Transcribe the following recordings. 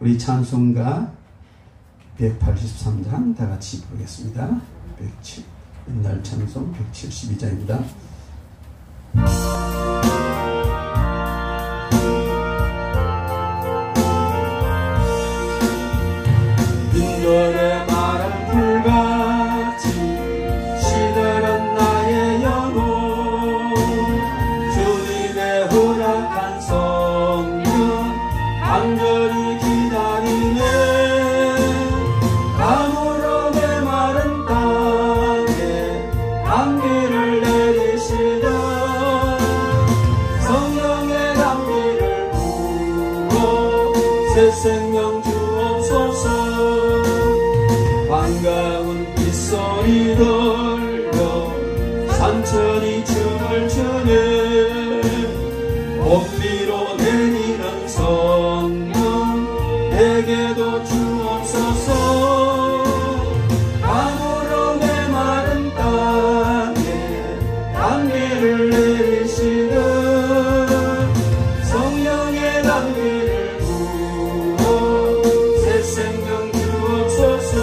우리 찬송가 183장 다 같이 부르겠습니다. 옛날 찬송 172장입니다. 빈돌의 마른 풀같이 시들은 나의 영혼, 주님의 허락한 성령 간절히 기다리네. 가물어 메마른 땅에 단비를 내리시다. 성령의 단비를 부어 새 생명 주옵소서. 반가운 빗소리 들려 산천이 춤을 추네. 봄비로 내리는 성령 내게도 주옵소서. 가물어 메마른 땅에 단비를 내리시는 성령의 단비를 부어 새 생명 주옵소서.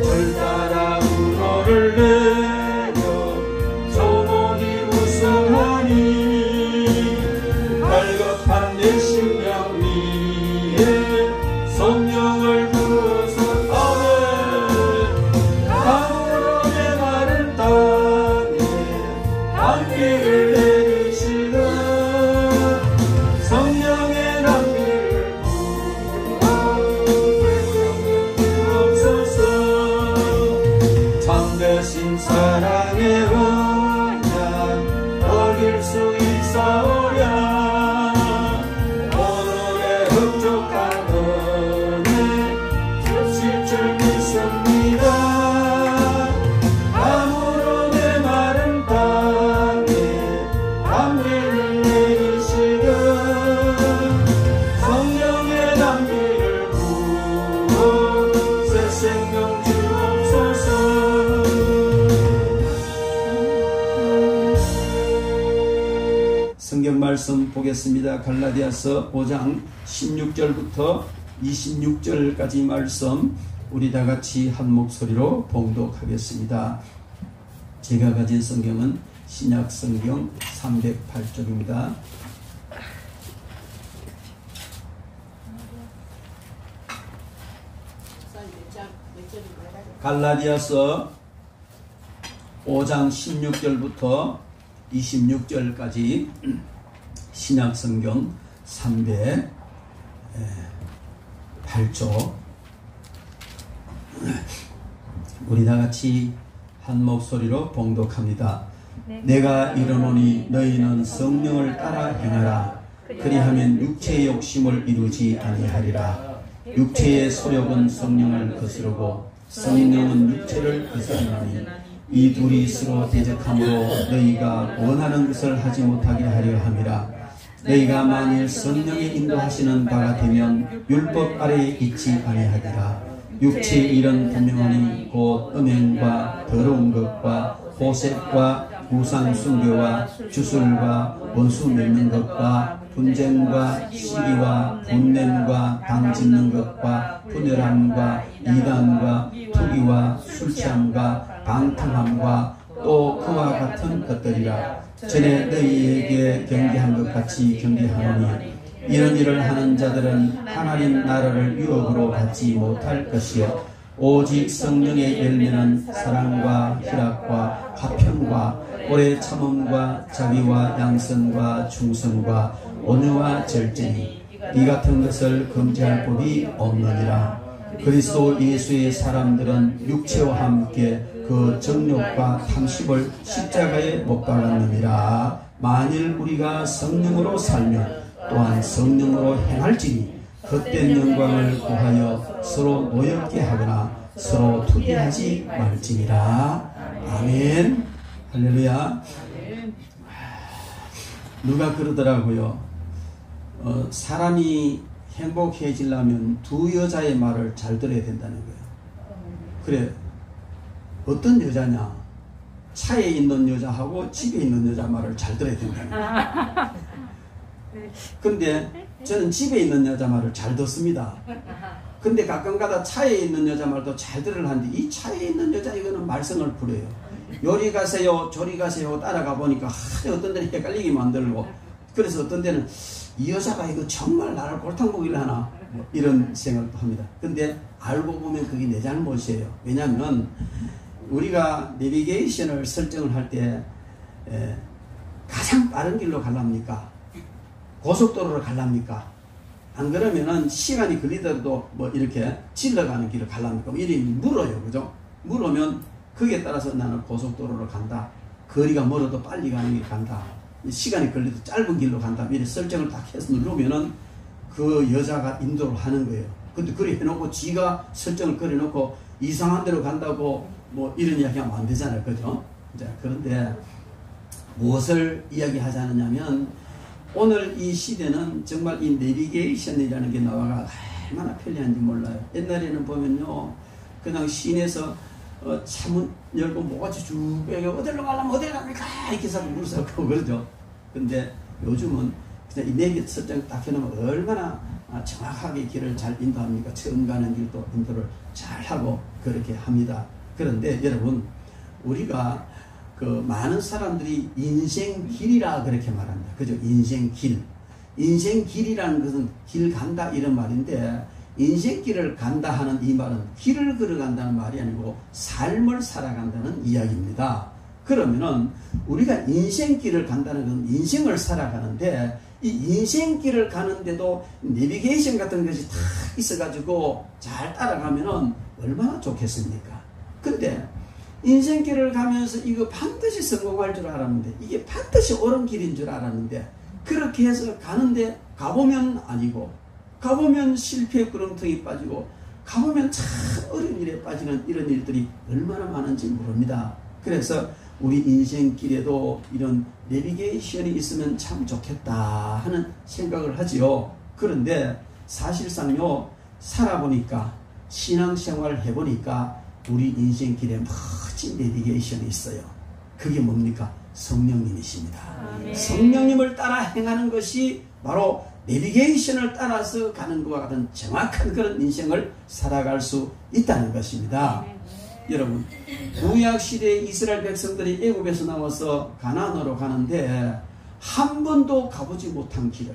절 따라 우러를 내려 조목이 무성하니 갈급한 내 심령 위에 성령을 부어서 아멘. 가물어 메마른 땅에 단비를 내리시는 성령의 단비를 부어 참되신 사랑의 언약 어길 수 있사오랴. 오늘의 흡족한 은혜 주실 줄 믿습니다. 가물어 메마른 땅에 단비를 내리시는 성령의 단비를 부어 새 생명 주옵소서. 성경 말씀 보겠습니다. 갈라디아서 5장 16절부터 26절까지 말씀 우리 다 같이 한 목소리로 봉독하겠습니다. 제가 가진 성경은 신약 성경 308쪽입니다. 갈라디아서 5장 16절부터 26절까지 신약 성경 308쪽 우리 다 같이 한 목소리로 봉독합니다. 내가 이르노니 너희는 성령을 따라 행하라. 그리하면 육체의 욕심을 이루지 아니하리라. 육체의 소욕은 성령을 거스르고 성령은 육체를 거스르나니 이 둘이 서로 대적함으로 너희가 원하는 것을 하지 못하게 하려 함이라. 너희가 만일 성령의 인도하시는 바가 되면 율법 아래에 있지 아니하리라. 육체의 일은 분명하니 곧 음행과 더러운 것과 호색과 우상 숭배와 주술과 원수 맺는 것과 분쟁과 시기와 분냄과 당짓는 것과 분열함과 이단과 투기와 술취함과 방탕함과 또 그와 같은 것들이라. 전에 너희에게 경계한 것 같이 경계하노니 이런 일을 하는 자들은 하나님 나라를 유업으로 받지 못할 것이요 오직 성령의 열매는 사랑과 희락과 화평과 오래 참음과 자비와 양선과 충성과 온유와 절제니 이 같은 것을 금지할 법이 없느니라. 그리스도 예수의 사람들은 육체와 함께 그 정욕과 탐심을 십자가에 못 박았느니라. 만일 우리가 성령으로 살면 또한 성령으로 행할지니 헛된 영광을 구하여 서로 노엽게 하거나 서로 투기하지 말지니라. 아멘. 할렐루야. 누가 그러더라고요. 사람이 행복해지려면 두 여자의 말을 잘 들어야 된다는 거예요. 그래, 어떤 여자냐? 차에 있는 여자하고 집에 있는 여자 말을 잘 들어야 된다는 거예요. 근데 저는 집에 있는 여자 말을 잘 듣습니다. 근데 가끔가다 차에 있는 여자 말도 잘 들으려는데 이 차에 있는 여자 이거는 말썽을 부려요. 요리 가세요 저리 가세요 따라가 보니까 어떤 데는 헷갈리게 만들고, 그래서 어떤 데는 이 여자가 이거 정말 나를 골탕 먹이려 하나 뭐 이런 생각도 합니다. 근데 알고 보면 그게 내 잘못이에요. 왜냐하면 우리가 내비게이션을 설정을 할 때 가장 빠른 길로 가랍니까? 고속도로로 가랍니까? 안 그러면은 시간이 걸리더라도 뭐 이렇게 질러가는 길을 가랍니까? 뭐 이름이 물어요. 그죠? 물으면 거기에 따라서 나는 고속도로로 간다. 거리가 멀어도 빨리 가는 길 간다. 시간이 걸려도 짧은 길로 간다. 이렇게 설정을 딱 해서 누르면은 그 여자가 인도를 하는 거예요. 근데 그래 해놓고 지가 설정을 그려놓고 이상한 데로 간다고 뭐 이런 이야기 하면 안 되잖아요. 그죠? 자, 그런데 무엇을 이야기하자느냐면 오늘 이 시대는 정말 이 내비게이션이라는 게 나와가 얼마나 편리한지 몰라요. 옛날에는 보면요, 그냥 시내에서 차문 열고 뭐같이 쭉 빼고 어디로 가려면 어디로 갑니까? 이렇게 해서 물어서 그러죠. 근데 요즘은 그냥 이 내비 설정 딱 해놓으면 얼마나 정확하게 길을 잘 인도합니까? 처음 가는 길도 인도를 잘 하고 그렇게 합니다. 그런데 여러분, 우리가 그 많은 사람들이 인생길이라 그렇게 말합니다. 그죠? 인생길. 인생길이라는 것은 길 간다 이런 말인데, 인생길을 간다 하는 이 말은 길을 걸어간다는 말이 아니고 삶을 살아간다는 이야기입니다. 그러면은 우리가 인생길을 간다는 건 인생을 살아가는데, 이 인생길을 가는데도 내비게이션 같은 것이 다 있어가지고 잘 따라가면은 얼마나 좋겠습니까? 근데 인생길을 가면서 이거 반드시 성공할 줄 알았는데, 이게 반드시 옳은 길인 줄 알았는데, 그렇게 해서 가는데 가보면 아니고, 가보면 실패의 구렁텅이 빠지고, 가보면 참 어려운 일에 빠지는 이런 일들이 얼마나 많은지 모릅니다. 그래서 우리 인생길에도 이런 내비게이션이 있으면 참 좋겠다 하는 생각을 하지요. 그런데 사실상요, 살아보니까, 신앙생활을 해보니까 우리 인생길에 멋진 내비게이션이 있어요. 그게 뭡니까? 성령님이십니다. 아멘. 성령님을 따라 행하는 것이 바로 내비게이션을 따라서 가는 것과 같은 정확한 그런 인생을 살아갈 수 있다는 것입니다. 여러분, 구약시대의 이스라엘 백성들이 애굽에서 나와서 가나안으로 가는데 한 번도 가보지 못한 길을,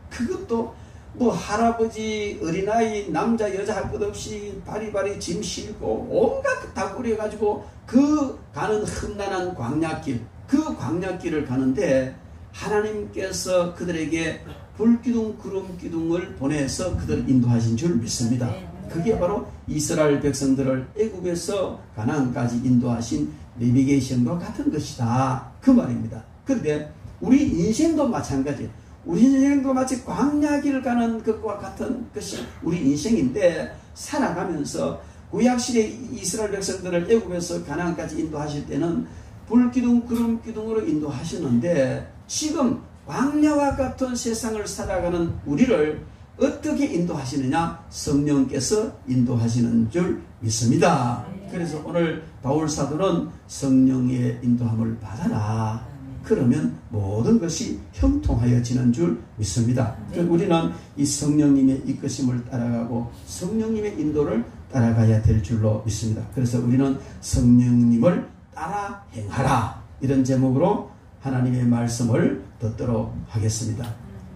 그것도 뭐 할아버지, 어린아이, 남자, 여자 할 것 없이 바리바리 짐 싣고 온갖 다 꾸려가지고 그 가는 험난한 광야길, 그 광야길을 가는데 하나님께서 그들에게 불기둥, 구름기둥을 보내서 그들을 인도하신 줄 믿습니다. 그게 바로 이스라엘 백성들을 애굽에서 가나안까지 인도하신 내비게이션과 같은 것이다, 그 말입니다. 그런데 우리 인생도 마찬가지예요. 우리 인생도 마치 광야길을 가는 것과 같은 것이 우리 인생인데, 살아가면서 구약시대 이스라엘 백성들을 애굽에서 가나안까지 인도하실 때는 불기둥, 구름기둥으로 인도하시는데, 지금 광야와 같은 세상을 살아가는 우리를 어떻게 인도하시느냐? 성령께서 인도하시는 줄 믿습니다. 그래서 오늘 바울 사도는 성령의 인도함을 받아라. 그러면 모든 것이 형통하여지는 줄 믿습니다. 우리는 이 성령님의 이끄심을 따라가고 성령님의 인도를 따라가야 될 줄로 믿습니다. 그래서 우리는 성령님을 따라 행하라, 이런 제목으로 하나님의 말씀을 듣도록 하겠습니다.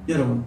여러분,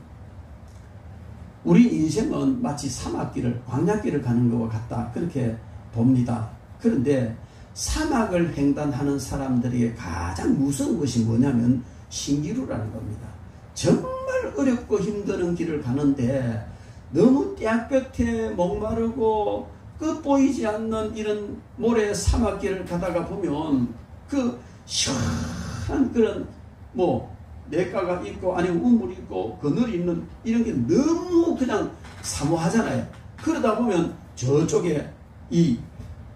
우리 인생은 마치 사막길을, 광야길을 가는 것과 같다, 그렇게 봅니다. 그런데 사막을 횡단하는 사람들에게 가장 무서운 것이 뭐냐면 신기루라는 겁니다. 정말 어렵고 힘든 길을 가는데 너무 떼약볕에 목마르고 끝 보이지 않는 이런 모래 사막길을 가다가 보면 그 시원한 그런 뭐 냇가가 있고 아니면 우물이 있고 그늘이 있는 이런 게 너무 그냥 사모하잖아요. 그러다 보면 저쪽에 이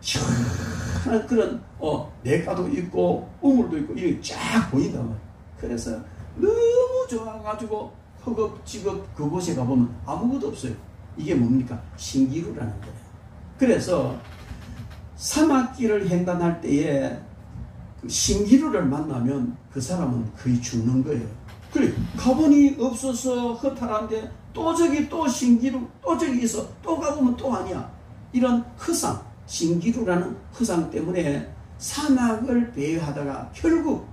시원한 그런 냇가도 있고 우물도 있고 이게 쫙 보인단 말이에요. 그래서 너무 좋아가지고 허겁지겁 그곳에 가보면 아무것도 없어요. 이게 뭡니까? 신기루라는 거예요. 그래서 사막길을 횡단할 때에 그 신기루를 만나면 그 사람은 거의 죽는 거예요. 그래, 가보니 없어서 허탈한데 또 저기 또 신기루, 또 저기 있어, 또 가보면 또 아니야. 이런 허상, 신기루라는 허상 때문에 사막을 배회하다가 결국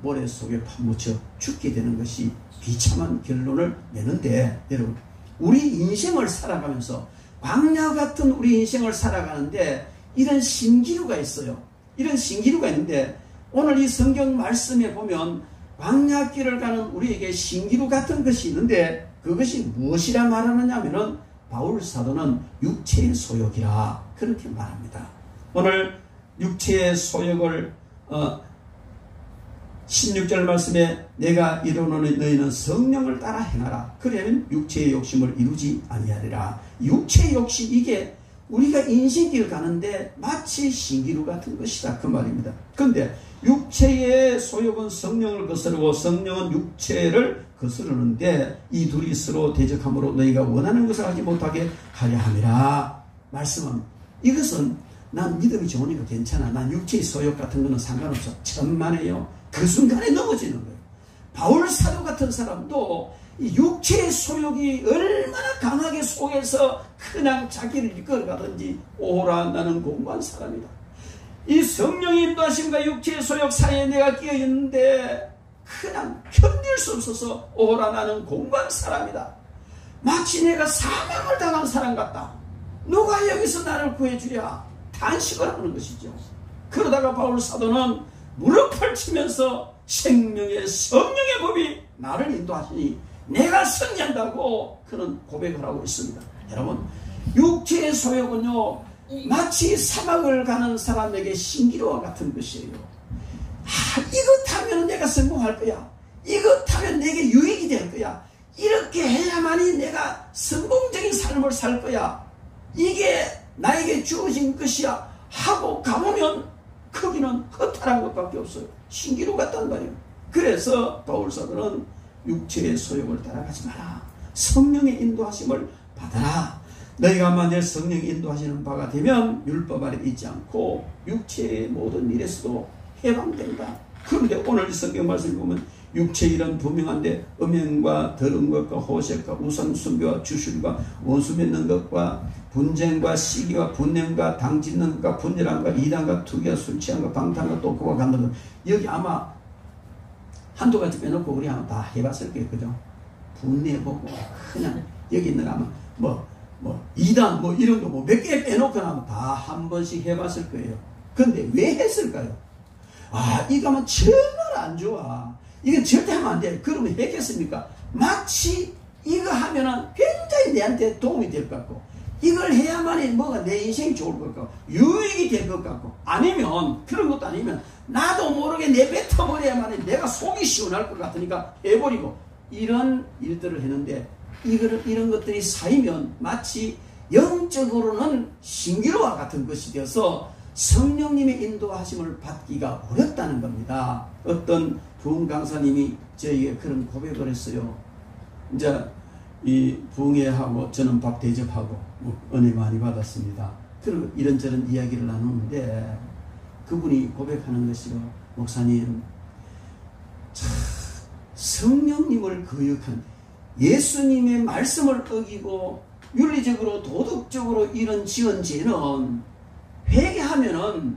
모래 속에 파묻혀 죽게 되는 것이 비참한 결론을 내는데, 여러분, 우리 인생을 살아가면서 광야 같은 우리 인생을 살아가는데 이런 신기루가 있어요. 이런 신기루가 있는데, 오늘 이 성경 말씀에 보면 광야길을 가는 우리에게 신기루 같은 것이 있는데, 그것이 무엇이라 말하느냐 하면은 바울 사도는 육체의 소욕이라 그렇게 말합니다. 오늘 육체의 소욕을 16절 말씀에 내가 이르노니 너희는 성령을 따라 행하라. 그러면 육체의 욕심을 이루지 아니하리라. 육체의 욕심, 이게 우리가 인생길 가는데 마치 신기루 같은 것이다, 그 말입니다. 그런데 육체의 소욕은 성령을 거스르고 성령은 육체를 거스르는데 이 둘이 서로 대적함으로 너희가 원하는 것을 하지 못하게 하려 함이라. 말씀은, 이것은 난 믿음이 좋으니까 괜찮아, 난 육체의 소욕 같은 거는 상관없어, 천만에요. 그 순간에 넘어지는 거예요. 바울 사도 같은 사람도 이 육체의 소욕이 얼마나 강하게 속에서 그냥 자기를 이끌어가든지 오라 나는 공부한 사람이다. 이 성령의 인도하심과 육체의 소욕 사이에 내가 끼어 있는데 그냥 견딜 수 없어서 오라 나는 공부한 사람이다. 마치 내가 사망을 당한 사람 같다. 누가 여기서 나를 구해주랴. 단식을 하는 것이죠. 그러다가 바울 사도는 무릎 펼치면서 생명의 성령의 법이 나를 인도하시니 내가 승리한다고 그는 고백을 하고 있습니다. 여러분, 육체의 소욕은요 마치 사막을 가는 사람에게 신기루와 같은 것이에요. 이것 하면 내가 성공할 거야, 이것 하면 내게 유익이 될 거야, 이렇게 해야만이 내가 성공적인 삶을 살 거야, 이게 나에게 주어진 것이야 하고 가보면 거기는 허탈한 것밖에 없어요. 신기루 같단 말이에요. 그래서 바울사도는 육체의 소욕을 따라가지 마라. 성령의 인도하심을 받아라. 너희가 만일 성령이 인도하시는 바가 되면 율법 아래 있지 않고 육체의 모든 일에서도 해방된다. 그런데 오늘 이 성경 말씀을 보면 육체의 일은 분명한데 음행과 더러운 것과 호색과 우상숭배와 주술과 원수 맺는 것과 분쟁과 시기와 분냄과 당짓는 것과 분열함과 이단과 투기와 술 취함과 방탕과 독고와 간다는 것, 여기 아마 한두 가지 빼놓고 우리 아마 다 해봤을 거예요. 그죠? 분내보고 그냥 여기 있는 아마 이단 이런 거 몇 개 빼놓고 나면 다 한 번씩 해봤을 거예요. 근데 왜 했을까요? 이거 하면 정말 안 좋아, 이거 절대 하면 안 돼, 그러면 했겠습니까? 마치 이거 하면은 굉장히 내한테 도움이 될 것 같고, 이걸 해야만이 뭐가 내 인생이 좋을 것 같고 유익이 될 것 같고, 아니면 그런 것도 아니면 나도 모르게 내뱉어버려야만이 내가 속이 시원할 것 같으니까 해버리고, 이런 일들을 했는데 이런 것들이 쌓이면 마치 영적으로는 신기루와 같은 것이 되어서 성령님의 인도하심을 받기가 어렵다는 겁니다. 어떤 부흥 강사님이 저에게 그런 고백을 했어요. 이제 이 부흥회하고 저는 밥 대접하고 은혜 많이 받았습니다. 그리고 이런저런 이야기를 나누는데 그분이 고백하는 것이요, 목사님, 성령님을 거역한, 예수님의 말씀을 어기고 윤리적으로 도덕적으로 이런 지은 죄는 회개하면은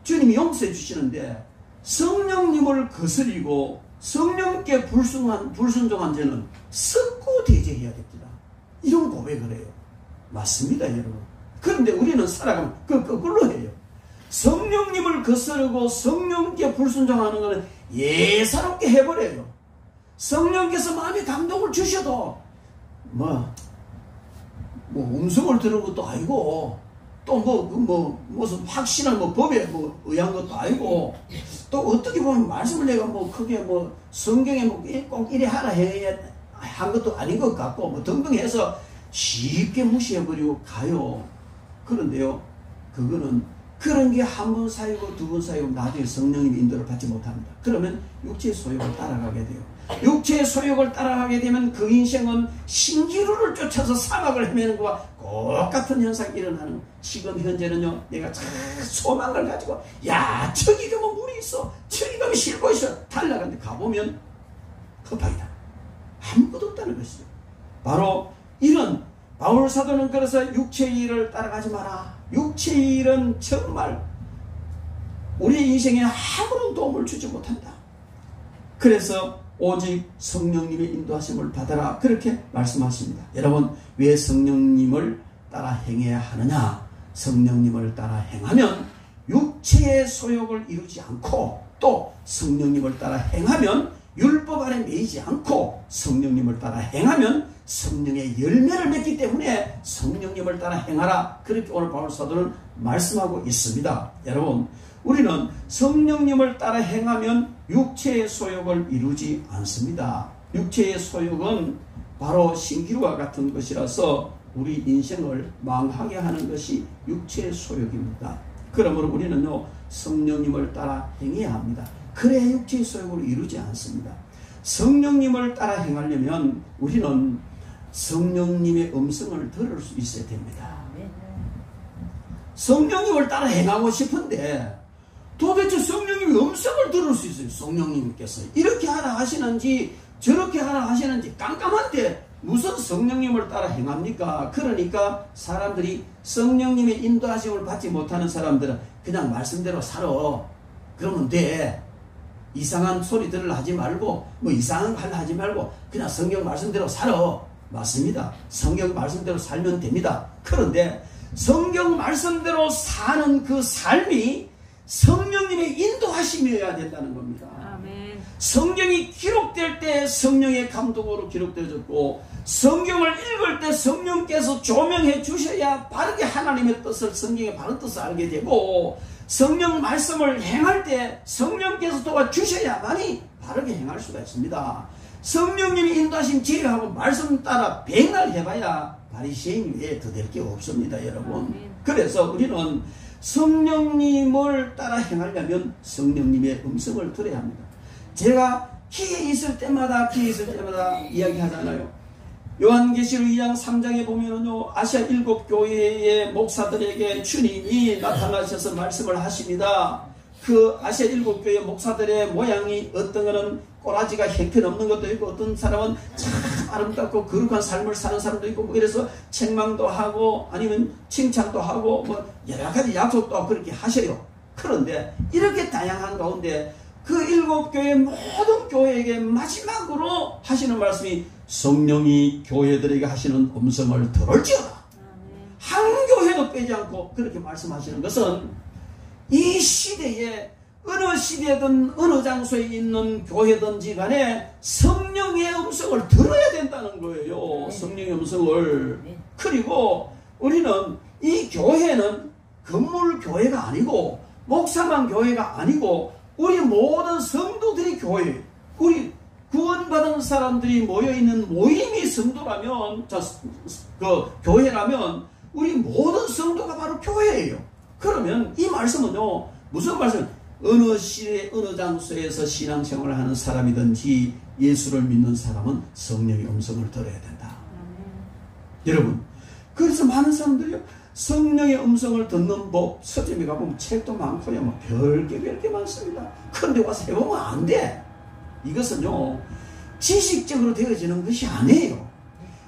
주님이 용서해 주시는데 성령님을 거스리고 성령께 불순종한 죄는 썩고 대제해야 됩니다. 이런 고백을 해요. 맞습니다, 여러분. 그런데 우리는 살아가면 그 거꾸로 해요. 성령님을 거스르고 성령께 불순종하는 것은 예사롭게 해버려요. 성령께서 마음에 감동을 주셔도 음성을 들은 것도 아니고, 또 무슨 확실한 법에 의한 것도 아니고, 또 어떻게 보면 말씀을 내가 크게 성경에 꼭 이래 하라 한 것도 아닌 것 같고, 등등 해서 쉽게 무시해버리고 가요. 그런데요, 그거는 그런 게 한 번 쌓이고 두 번 쌓이고 나중에 성령님의 인도를 받지 못합니다. 그러면 육체의 소욕을 따라가게 돼요. 육체의 소욕을 따라가게 되면 그 인생은 신기루를 쫓아서 사막을 헤매는 것과 똑같은 현상이 일어나는. 지금 현재는요, 내가 참 소망을 가지고 저기 가면 물이 있어, 저기 가면 쉴곳이 있어, 달라가는데 가보면 헛방이다. 아무것도 없다는 것이죠. 바로 이런 바울 사도는 그래서 육체의 일을 따라가지 마라. 육체의 일은 정말 우리 인생에 아무런 도움을 주지 못한다. 그래서 오직 성령님의 인도하심을 받아라. 그렇게 말씀하십니다. 여러분, 왜 성령님을 따라 행해야 하느냐? 성령님을 따라 행하면 육체의 소욕을 이루지 않고, 또 성령님을 따라 행하면 율법 아래 매이지 않고, 성령님을 따라 행하면 성령의 열매를 맺기 때문에 성령님을 따라 행하라. 그렇게 오늘 바울 사도는 말씀하고 있습니다. 여러분, 우리는 성령님을 따라 행하면 육체의 소욕을 이루지 않습니다. 육체의 소욕은 바로 신기루와 같은 것이라서 우리 인생을 망하게 하는 것이 육체의 소욕입니다. 그러므로 우리는요, 성령님을 따라 행해야 합니다. 그래야 육체의 소욕을 이루지 않습니다. 성령님을 따라 행하려면 우리는 성령님의 음성을 들을 수 있어야 됩니다. 성령님을 따라 행하고 싶은데 도대체 성령님의 음성을 들을 수 있어요. 성령님께서 이렇게 하라 하시는지 저렇게 하라 하시는지 깜깜한데 무슨 성령님을 따라 행합니까? 그러니까 사람들이 성령님의 인도하심을 받지 못하는 사람들은 그냥 말씀대로 살아. 그러면 돼. 이상한 소리들을 하지 말고 뭐 이상한 말 하지 말고 그냥 성경 말씀대로 살아. 맞습니다. 성경 말씀대로 살면 됩니다. 그런데 성경 말씀대로 사는 그 삶이 성령님의 인도하심이어야 된다는 겁니다. 아멘. 성경이 기록될 때 성령의 감동으로 기록되어졌고, 성경을 읽을 때 성령께서 조명해 주셔야 바르게 하나님의 뜻을, 성경의 바른 뜻을 알게 되고, 성령 말씀을 행할 때 성령께서 도와주셔야만이 바르게 행할 수가 있습니다. 성령님이 인도하신 지혜하고 말씀 따라 백날 해봐야 바리새인 외에 더 될 게 없습니다, 여러분. 그래서 우리는 성령님을 따라 행하려면 성령님의 음성을 들어야 합니다. 제가 기회 있을 때마다 이야기하잖아요. 요한계시록 2장 3장에 보면은요, 아시아 7교회의 목사들에게 주님이 나타나셔서 말씀을 하십니다. 그 아시아 7교회 목사들의 모양이 어떤 거는 꼬라지가 형편없는 것도 있고, 어떤 사람은 참 아름답고 거룩한 삶을 사는 사람도 있고, 뭐 이래서 책망도 하고 아니면 칭찬도 하고 뭐 여러 가지 약속도 하고 그렇게 하셔요. 그런데 이렇게 다양한 가운데 그 7교회 모든 교회에게 마지막으로 하시는 말씀이 성령이 교회들에게 하시는 음성을 들을지어다. 한 교회도 빼지 않고 그렇게 말씀하시는 것은 이 시대에 어느 시대든 어느 장소에 있는 교회든지 간에 성령의 음성을 들어야 된다는 거예요. 성령의 음성을. 그리고 우리는 이 교회는 건물 교회가 아니고 목사만 교회가 아니고 우리 모든 성도들이 교회, 우리 구원받은 사람들이 모여있는 모임이 성도라면, 그 교회라면 우리 모든 성도가 바로 교회예요. 그러면 이 말씀은요, 무슨 말씀? 어느 시대 어느 장소에서 신앙생활을 하는 사람이든지 예수를 믿는 사람은 성령의 음성을 들어야 된다. 여러분, 그래서 많은 사람들이요, 성령의 음성을 듣는 법, 서점에 가보면 책도 많고요, 뭐 별게 많습니다. 그런데 와서 해보면 안 돼. 이것은요, 지식적으로 되어지는 것이 아니에요.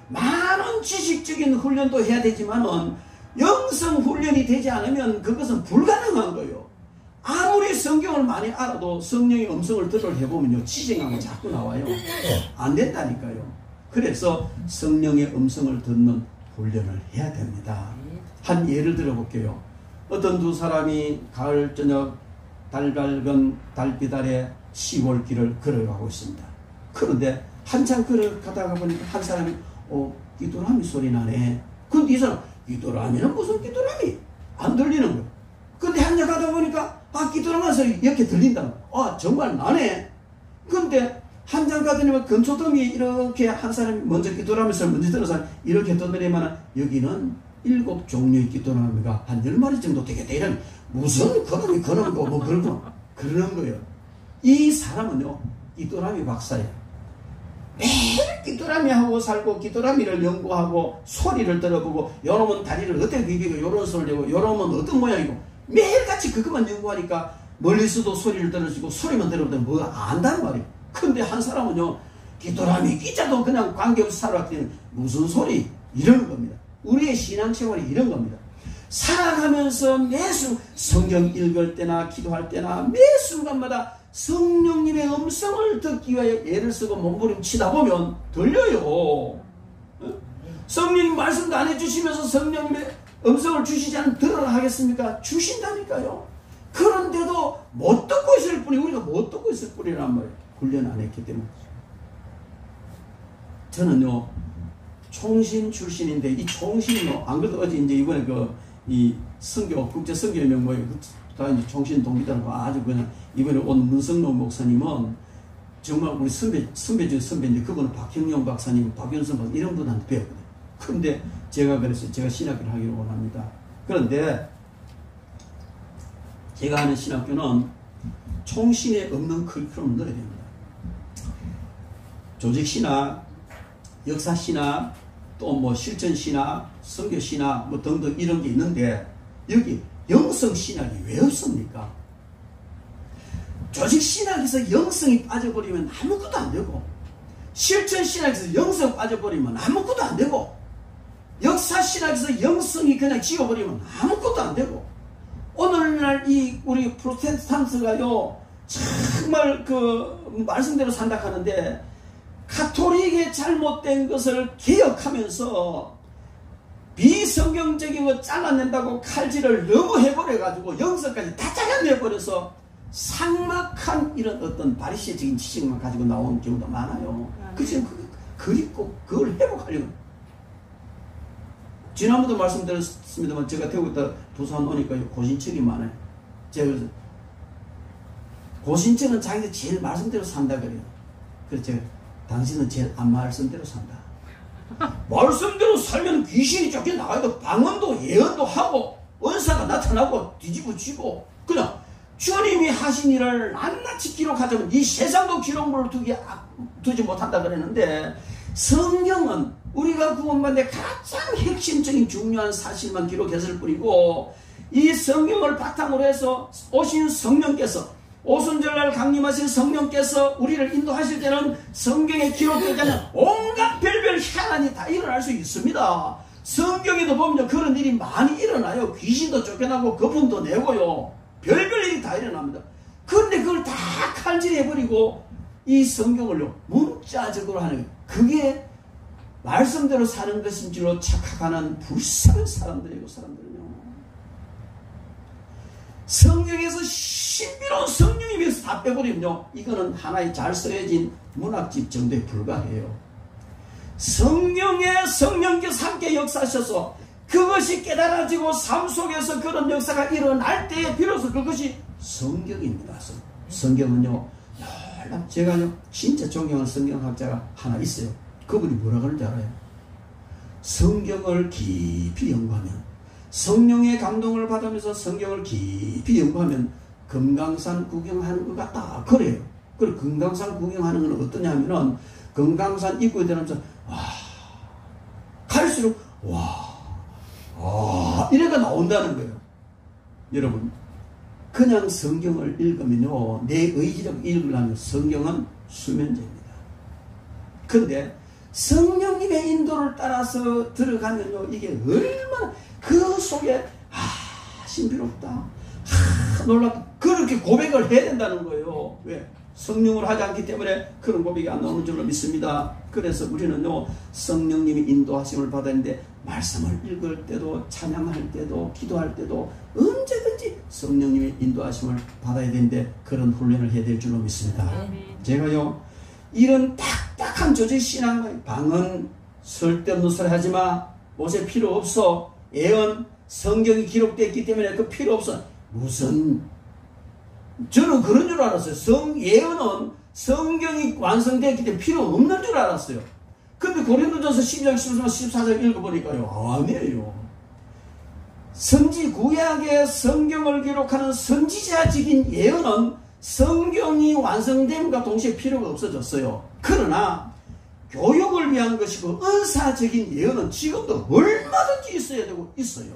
많은 지식적인 훈련도 해야 되지만은 영성 훈련이 되지 않으면 그것은 불가능한 거예요. 아무리 성경을 많이 알아도 성령의 음성을 들을 해보면요, 지식하면 자꾸 나와요. 안 된다니까요. 그래서 성령의 음성을 듣는 훈련을 해야 됩니다. 한 예를 들어볼게요. 어떤 두 사람이 가을 저녁 달 밝은 달빛 아래 시골길을 걸어가고 있습니다. 그런데 한참 걸어가다가 보니까 한 사람이 귀뚜라미 소리 나네. 근데 이 사람, 귀뚜라미는 무슨 귀뚜라미? 안 들리는 거예요. 근데 한참 가다 보니까 귀뚜라미 소리 이렇게 들린다. 정말 나네. 근데 한참 가더니만 근초더미 이렇게 한 사람이 먼저 귀뚜라미 소리 먼저 들은 사람 이렇게 듣더니만 여기는 7종류의 귀뚜라미가 한 10마리 정도 되겠다. 이런 무슨 그놈이 그런 거 뭐 그러는 거예요. 이 사람은요, 귀뚜라미 박사예요. 매일 귀뚜라미하고 살고 귀뚜라미를 연구하고 소리를 들어보고 요놈은 다리를 어떻게 비비고 요런 소리를 내고 요놈은 어떤 모양이고 매일같이 그것만 연구하니까 멀리서도 소리를 들어주고 소리만 들어보면 뭐 안단 말이에요. 근데 한 사람은요, 귀뚜라미 끼자도 그냥 관계없이 살아왔더니 무슨 소리? 이런 겁니다. 우리의 신앙생활이 이런 겁니다. 살아가면서 매순 성경 읽을 때나 기도할 때나 매 순간마다 성령님의 음성을 듣기 위하여 애를 쓰고 몸부림치다 보면 들려요. 성령님 말씀도 안 해주시면서 성령님의 음성을 주시지 않으면 들으라 하겠습니까? 주신다니까요. 그런데도 못 듣고 있을 뿐이, 우리가 못 듣고 있을 뿐이란 말이에요. 훈련 안 했기 때문에. 저는요, 총신 출신인데, 이 총신이요, 안 그래도 어제 이제 이번에 이 선교, 국제 선교의 명모에 다 이제 총신 동기들하고 아주 그냥 이번에 온 문성로 목사님은 정말 우리 선배 중 선배인데, 그분은 박형영 박사님, 박윤선 박사님, 이런 분한테 배웠거든요. 그런데 제가 그래서 제가 신학교를 하기를 원합니다. 그런데 제가 하는 신학교는 총신에 없는 커리큘럼을 넣어야 됩니다. 조직신학, 역사신학, 또 뭐 실천신학, 선교신학 뭐 등등 이런 게 있는데 여기 영성신학이 왜 없습니까? 조직신학에서 영성이 빠져버리면 아무것도 안 되고, 실천신학에서 영성 빠져버리면 아무것도 안 되고, 역사신학에서 영성이 그냥 지워버리면 아무것도 안 되고, 오늘날 이 우리 프로테스탄트가요 정말 그 말씀대로 산다 하는데 가톨릭의 잘못된 것을 개혁하면서 비성경적인 거 잘라낸다고 칼질을 너무 해버려가지고 영성까지 다 잘라내버려서 삭막한 이런 어떤 바리새적인 지식만 가지고 나오는 경우도 많아요. 그 지금 그립고 그걸 회복하려고. 지난번도 말씀드렸습니다만 제가 태우고 있다 부산 오니까 고신청이 많아요. 제가 그래서 고신청은 자기가 제일 말씀대로 산다 그래요. 그래서 제가 당신은 제일 안 말씀대로 산다. 말씀대로 살면 귀신이 쫓겨나가도 방언도 예언도 하고 은사가 나타나고 뒤집어지고 그냥 주님이 하신 일을 낱낱이 기록하자면 이 세상도 기록물을 두지 못한다 그랬는데, 성경은 우리가 구원받는 가장 핵심적인 중요한 사실만 기록했을 뿐이고, 이 성경을 바탕으로 해서 오신 성령께서, 오순절날 강림하신 성령께서 우리를 인도하실 때는 성경에 기록되지 않은 온갖 별별 현안이 다 일어날 수 있습니다. 성경에도 보면 그런 일이 많이 일어나요. 귀신도 쫓겨나고 거품도 내고요. 별별 일이 다 일어납니다. 그런데 그걸 다 칼질해버리고 이 성경을요 문자적으로 하는 거예요. 그게 말씀대로 사는 것인 줄로 착각하는 불쌍한 사람들이고, 사람들은요 성경에서 신비로운 성령에 비해서 다 빼버리면요 이거는 하나의 잘 써여진 문학집 정도에 불과해요. 성령의 성령께서 함께 역사하셔서 그것이 깨달아지고 삶 속에서 그런 역사가 일어날 때에 비로소 그것이 성경입니다. 성경은요 제가요 진짜 존경하는 성경학자가 하나 있어요. 그분이 뭐라 그러는지 알아요? 성경을 깊이 연구하면, 성령의 감동을 받으면서 성경을 깊이 연구하면 금강산 구경하는 것 같다 그래요. 그리고 금강산 구경하는 건 어떠냐면은 금강산 입구에 들어가면서 갈수록 이래가 나온다는 거예요. 여러분 그냥 성경을 읽으면요 내 의지로 읽으려면 성경은 수면제입니다. 그런데 성령님의 인도를 따라서 들어가면요 이게 얼마나 그 속에 신비롭다, 놀랍다 그렇게 고백을 해야 된다는 거예요. 왜? 성령으로 하지 않기 때문에 그런 고백이 안 나오는 줄로 믿습니다. 그래서 우리는요 성령님이 인도하심을 받았는데 말씀을 읽을 때도 찬양할 때도 기도할 때도 언제든지 성령님의 인도하심을 받아야 되는데 그런 훈련을 해야 될 줄로 믿습니다. 제가요 이런 딱딱한 조직신앙의 방언, 쓸데없는 소리 하지마, 모세 필요 없어, 예언, 성경이 기록됐기 때문에 그 필요 없어, 무슨, 저는 그런 줄 알았어요. 예언은 성경이 완성됐기 때문에 필요 없는 줄 알았어요. 근데 고린도전서 12장 13장 14장 읽어보니까요 아니에요. 구약의 성경을 기록하는 선지자적인 예언은 성경이 완성됨과 동시에 필요가 없어졌어요. 그러나 교육을 위한 것이고 은사적인 예언은 지금도 얼마든지 있어야 되고 있어요.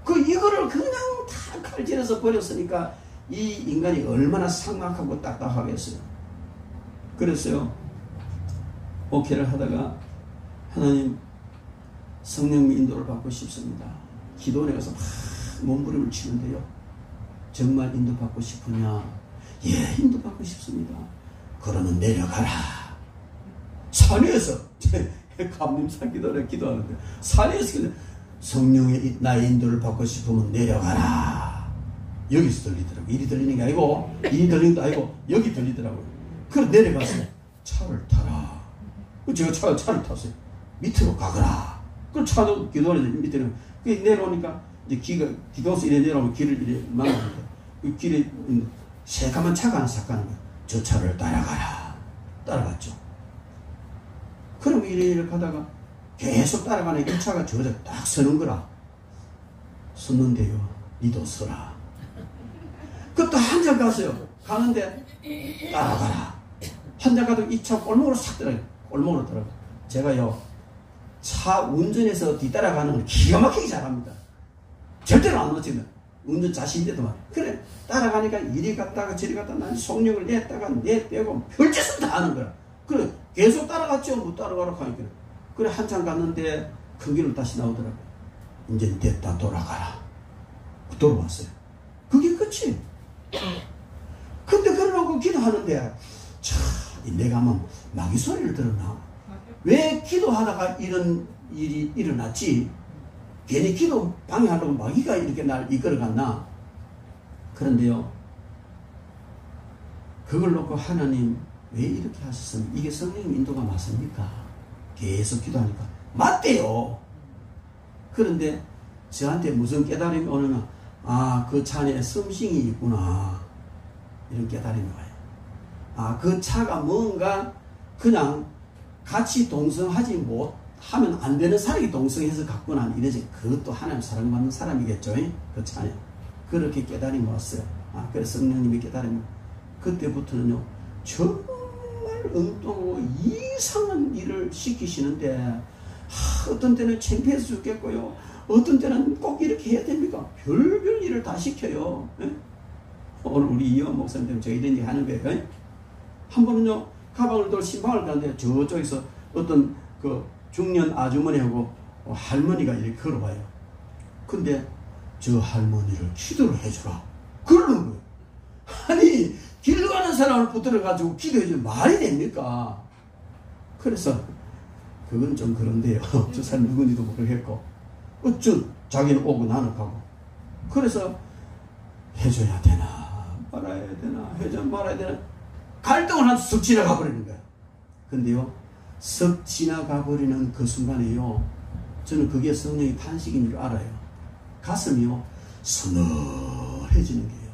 이거를 그냥 다 칼질해서 버렸으니까 이 인간이 얼마나 삭막하고 딱딱하겠어요. 그랬어요. 목회를 하다가 하나님 성령 인도를 받고 싶습니다. 기도원에 가서 막 몸부림을 치는데요. 정말 인도받고 싶으냐? 예, 인도받고 싶습니다. 그러면 내려가라. 산에서 감림산 기도를 기도하는데 산에서 성령의 나의 인도를 받고 싶으면 내려가라. 여기서 들리더라고요. 이리 들리는 게 아니고 이리 들리는 게 아니고 여기 들리더라고요. 그래서 내려가서 차를 타라. 제가 차를 탔어요. 밑으로 가거라. 그 차도 기도원에서 밑에는 내려오니까 이제 기도원에서 이래 내려오면 길을 이래 만나는데 그 길에 새까만 차가 하나 싹 가는 거예요. 저 차를 따라가라. 따라갔죠. 그럼 이래 가다가 계속 따라가는 이 차가 저자 딱 서는 거라. 섰는데요. 니도 서라. 그것도 한참 갔어요. 가는데 따라가라. 한참 가도 이 차 골목으로 싹 들어가요. 골목으로 들어가요. 제가요. 차 운전해서 뒤따라가는 걸 기가 막히게 잘합니다. 절대로 안 놓치면. 운전 자신인데도 막. 그래. 따라가니까 이리 갔다가 저리 갔다가 난 속력을 냈다가 내빼고 별짓을 다 하는 거야. 그래. 계속 따라갔죠. 못 따라가라고 하니까. 그래. 한참 갔는데 큰 길로 다시 나오더라고요. 이제 됐다. 돌아가라. 돌아왔어요. 그게 끝이. 근데 그러고 기도하는데 참 내가 한번 마귀 소리를 들었나? 왜 기도하다가 이런 일이 일어났지? 괜히 기도 방해하려고 마귀가 이렇게 날 이끌어갔나? 그런데요, 그걸 놓고 하나님 왜 이렇게 하셨습니까? 이게 성령 인도가 맞습니까? 계속 기도하니까 맞대요. 그런데 저한테 무슨 깨달음이 오느냐? 아, 그 차 안에 섬싱이 있구나. 이런 깨달음이 와요. 아, 그 차가 뭔가 그냥 같이 동성하지 못하면 안 되는 사람이 동성해서 갔구나. 이러지. 그것도 하나님 사랑받는 사람이겠죠. 그 차에. 그렇게 깨달음이 왔어요. 아, 그래서 성령님이 깨달음이. 그때부터는요, 정말 엉뚱하고 이상한 일을 시키시는데, 어떤 때는 창피해서 죽겠고요. 어떤 때는 꼭 이렇게 해야 됩니까? 별별 일을 다 시켜요. 오늘 우리 이현 목사님 때문에 제가 이런 얘기 하는 거예요. 한 번은요, 가방을 들고 신방을 가는데 저쪽에서 어떤 그 중년 아주머니하고 할머니가 이렇게 걸어와요. 근데 저 할머니를 기도를 해주라. 그러는 거예요. 아니, 길 가는 사람을 붙들어가지고 기도해주면 말이 됩니까? 그래서 그건 좀 그런데요. 저 사람 누군지도 모르겠고. 어쩌 자기는 오고 나는 가고. 그래서 해줘야 되나 말아야 되나 해줘 말아야 되나 갈등을 한 석 지나가 버리는 거예요. 근데요, 석 지나가 버리는 그 순간에요, 저는 그게 성령의 탄식인 줄 알아요. 가슴이요 서늘해지는 게요.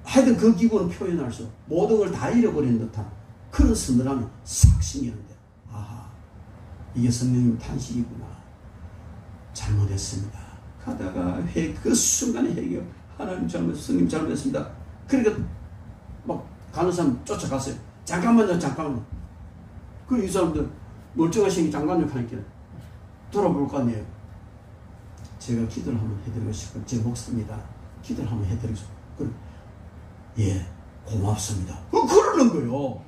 하여튼 그 기분을 표현할 수, 모든 걸 다 잃어버리는 듯한 그런 서늘함이 싹 생기는데, 아, 이게 성령의 탄식이구나. 잘못했습니다. 가다가 그 순간에 회개, 하나님 잘못, 성님 잘못했습니다. 그러니까 막 가는 사람 쫓아갔어요. 잠깐만요, 잠깐만요. 그 이 사람들 멀쩡하신 게 잠깐요 하니까 돌아볼 거 아니에요. 제가 기도를 한번 해드리고 싶어요. 제 목사입니다. 기도를 한번 해드리고 싶어요. 그래, 예, 고맙습니다. 그러는 거예요.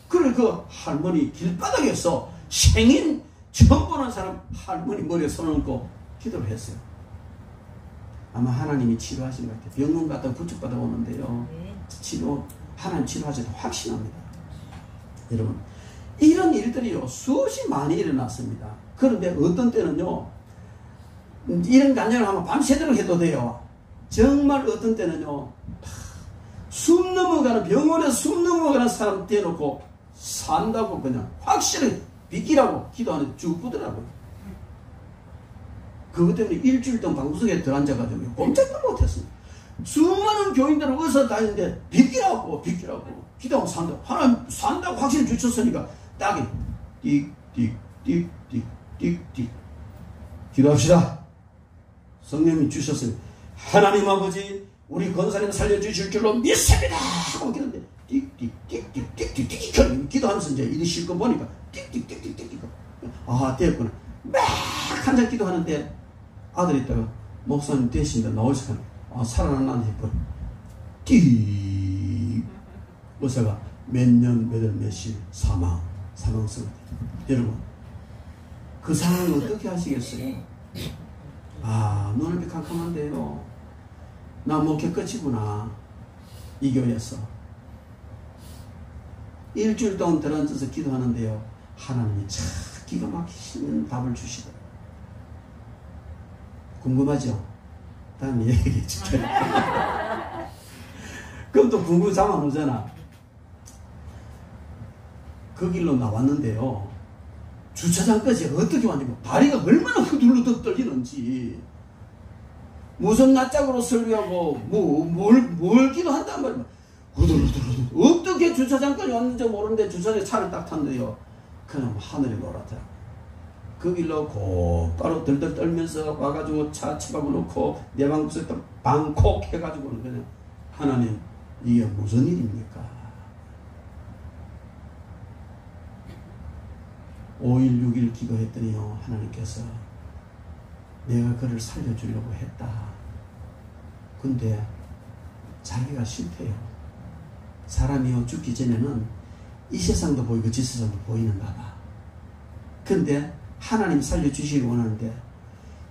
그래, 그 할머니 길바닥에서 생인 처음 보는 사람 할머니 머리에 손을 얹고 기도를 했어요. 아마 하나님이 치료하신 것 같아요. 병원 갔다가 부축받아 오는데요. 치료, 하나님 치료하셔도 확신합니다. 여러분, 이런 일들이요, 수없이 많이 일어났습니다. 그런데 어떤 때는요, 이런 간증을 하면 밤새도록 해도 돼요. 정말 어떤 때는요, 숨 넘어가는, 병원에서 숨 넘어가는 사람 대놓고 산다고 그냥 확실히 비키라고 기도하는데 쭉 보더라고요. 그것 때문에 일주일 동안 방구석에 들어앉아가지고 꼼짝도 못했습니다. 수많은 교인들은 어디서 다니는데 비키라고 기도하고 산다고, 하나님 산다고 확신을 주셨으니까 딱이 띡띡띡띡띡 기도합시다. 성령이 주셨어요. 하나님 아버지, 우리 권사님 살려주실 줄로 믿습니다 하고 기도하는데 띡띡띡띡띡 기도하면서 이제 일이 실컷 보니까 띡띡띡띡띡 아, 됐구나. 막 한참 기도하는데 아들이 있다가 목사님 되신다 나오시니까 아, 살아났나 해버려. 띡 의사가 몇 년 몇 월 며칠 사망 사망성어대. 여러분, 그 상황을 어떻게 하시겠어요? 아, 눈앞이 캄캄한데요. 나 목회 끝이구나. 이 교회에서. 일주일 동안 들어앉아서 기도하는데요. 하나님이 참 기가 막히신 답을 주시더라고요. 궁금하죠? 다음 얘기해 줄게요. 그럼 또 궁금 잠안 오잖아. 그 길로 나왔는데요. 주차장까지 어떻게 왔냐면 다리가 얼마나 후들후들 떨리는지. 무슨 낯짝으로 설교하고 뭘 기도한단 말이야. 후들후들 어떻게 주차장까지 왔는지 모르는데 주차장에 차를 딱 탔는데요. 그냥 하늘이 노랗더라고요. 그 길로 곧바로 덜덜 떨면서 와가지고 차 치박을 놓고 내 방구석에 방콕 해가지고는 그냥 하나님 이게 무슨 일입니까? 5일 6일 기도했더니요. 하나님께서 내가 그를 살려주려고 했다. 근데 자기가 싫대요. 사람이요 죽기 전에는 이 세상도 보이고 저 세상도 보이는가 봐. 근데 하나님 살려주시기 원하는데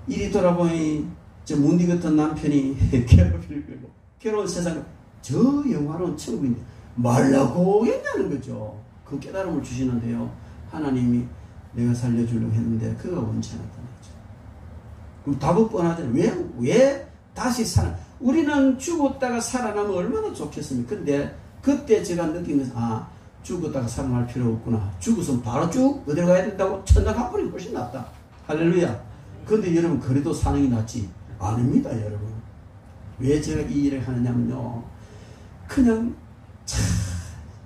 이리 돌아보니 저 문디 같은 남편이 괴롭히를 끌고 괴로운 세상을 저 영화로운 천국인데 말라고 했냐는 거죠. 그 깨달음을 주시는데요. 하나님이 내가 살려주려고 했는데 그가 원치 않았다는 거죠. 그럼 답은 뻔하잖아요. 왜 다시 우리는 죽었다가 살아나면 얼마나 좋겠습니까? 근데 그때 제가 느낀 것은 죽었다가 살아날 필요 없구나. 죽어서 바로 쭉 어디로 가야 된다고? 천당 가버리기 훨씬 낫다. 할렐루야. 근데 여러분 그래도 사는 게 낫지? 아닙니다 여러분. 왜 제가 이 일을 하느냐면요. 그냥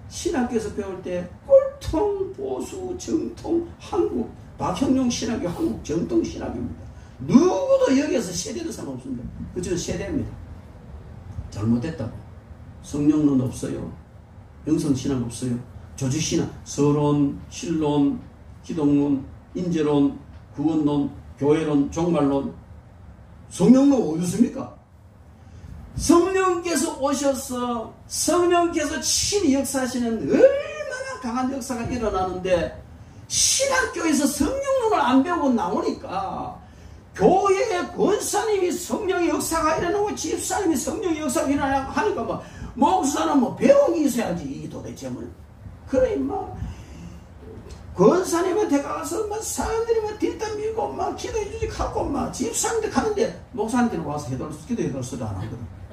신학교에서 배울 때 꼴통, 보수, 정통, 한국, 박형룡 신학교, 한국 정통 신학교입니다. 누구도 여기에서 세대는 상관없습니다. 그저 세대입니다. 잘못됐다고. 성령론 없어요. 영성신학 없어요. 조직신학, 서론, 신론, 기독론, 인재론, 구원론, 교회론, 종말론. 성령론 어디 있습니까? 성령께서 오셔서 성령께서 친히 역사하시는 얼마나 강한 역사가 일어나는데 신학교에서 성령론을 안 배우고 나오니까 교회의 권사님이 성령의 역사가 일어나고 집사님이 성령의 역사가 일어나고 하니까 뭐 목사는 뭐 배움이 있어야지 이게 도대체 뭘 그래 임마 권사님한테 가서 막 사람들이 막 딜다 밀고 막 기도해 주지 하고 막 집사님한테 가는데 목사님한테는 와서 기도해달 소리 안 하거든.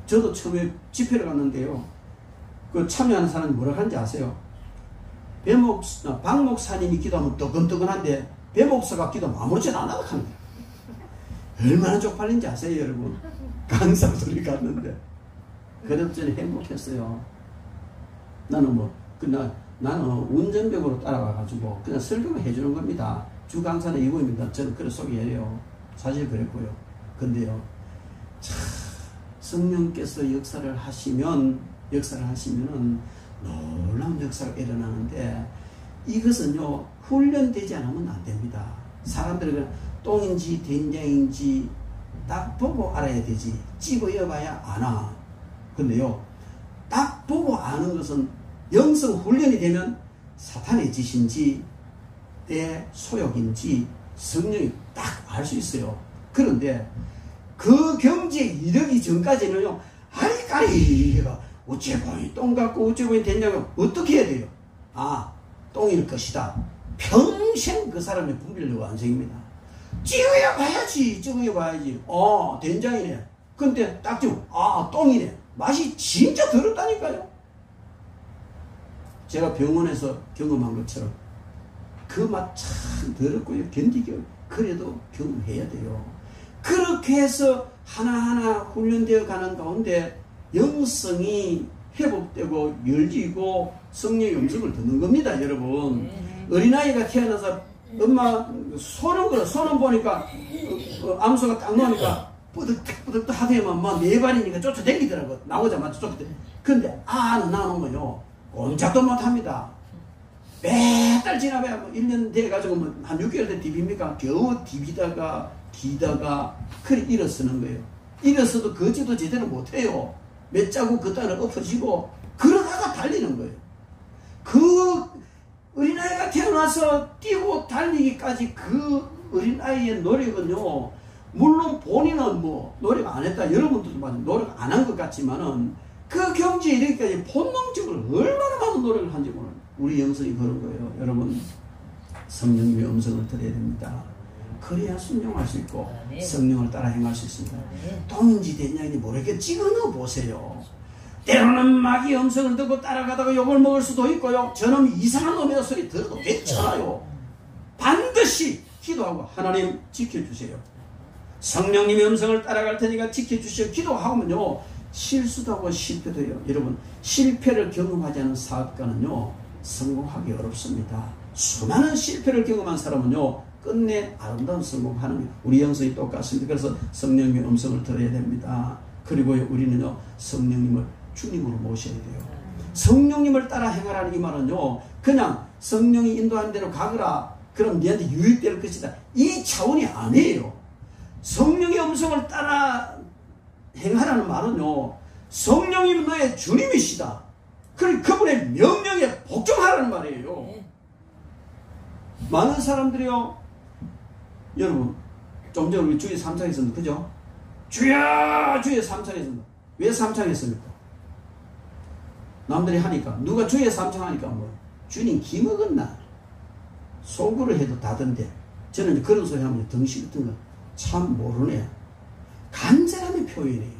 저도 처음에 집회를 갔는데요. 그 참여하는 사람이 뭐라 하는지 아세요? 박 목사님이 기도하면 뜨끈뜨끈한데 배 목사가 기도하면 아무렇지도 않아 합니다. 얼마나 쪽팔린지 아세요 여러분? 강사 소리 갔는데 그래도 저는 행복했어요. 나는 나는 운전병으로 따라가가지고 그냥 설교만 해주는 겁니다. 주 강사는 이거입니다. 저는 그래 소개해요. 사실 그랬고요. 근데요, 참 성령께서 역사를 하시면은 놀라운 역사가 일어나는데 이것은요 훈련되지 않으면 안 됩니다. 사람들은 그냥 똥인지 된장인지 딱 보고 알아야 되지. 집어여봐야 아나. 근데요 딱 보고 아는 것은 영성 훈련이 되면 사탄의 짓인지 내 소욕인지 성령이 딱 알 수 있어요. 그런데 그 경지에 이르기 전까지는요 아리까리 어째 보니 똥 같고 어째 보니 된장을 어떻게 해야 돼요? 똥일 것이다. 평생 그 사람의 분별력 완성입니다. 찍어야 봐야지. 된장이네. 근데 딱 찍고 똥이네. 맛이 진짜 더럽다니까요. 제가 병원에서 경험한 것처럼 그 맛 참 더럽고요. 견디기 그래도 경험해야 돼요. 그렇게 해서 하나하나 훈련되어 가는 가운데 영성이 회복되고 열리고 성령의 음성을 듣는 겁니다 여러분. 어린아이가 태어나서 엄마 손은 보니까 암소가 딱 나오니까 뿌득뿌득 하더니만 막 네 발이니까 쫓아다니더라고. 나오자마자 쫓아다니. 근데 아는 나오면요 꼼짝도 못합니다. 매달 지나봐야 뭐 1년 돼가지고 뭐 한 6개월 된 디비입니까? 겨우 디비다가 기다가 그리 일어서는 거예요. 일어서도 걷지도 제대로 못해요. 몇 자국 그 땅을 엎어지고 그러다가 달리는 거예요. 그 어린아이가 태어나서 뛰고 달리기까지 그 어린아이의 노력은요, 물론 본인은 뭐 노력 안 했다, 여러분들도 노력 안 한 것 같지만은 그 경지에 이르기까지 본능적으로 얼마나 많은 노력을 한지 모르는 우리 영성이 그런 거예요. 여러분, 성령님의 음성을 들어야 됩니다. 그래야 순종할 수 있고 성령을 따라 행할 수 있습니다. 똥인지 됐냐인지 모르게 찍어넣어 보세요. 때로는 마귀의 음성을 듣고 따라가다가 욕을 먹을 수도 있고요. 저놈 이상한 놈의 소리 들어도 괜찮아요. 반드시 기도하고 하나님 지켜주세요. 성령님의 음성을 따라갈 테니까 지켜주시오. 기도하면요, 실수도 하고 실패도 해요. 여러분, 실패를 경험하지 않은 사업가는요, 성공하기 어렵습니다. 수많은 실패를 경험한 사람은요, 끝내 아름다운 성공하는 거예요. 우리 영성이 똑같습니다. 그래서 성령님의 음성을 들어야 됩니다. 그리고 우리는요, 성령님을 주님으로 모셔야 돼요. 성령님을 따라 행하라는 이 말은요, 그냥 성령이 인도하는 대로 가거라, 그럼 너한테 유익될 것이다, 이 차원이 아니에요. 성령의 음성을 따라 행하라는 말은요, 성령님 너의 주님이시다, 그리고 그분의 명령에 복종하라는 말이에요. 많은 사람들이요, 여러분, 좀 전에 우리 주의 3창 했습니다. 그죠? 주여! 주의 3창 했습니다. 왜 3창 했습니까? 남들이 하니까. 누가 주의 3창 하니까 뭐, 주님 기먹었나? 속으로 해도 다던데. 저는 그런 소리 하면 덩시 같은 거 참 모르네요. 간절함의 표현이에요.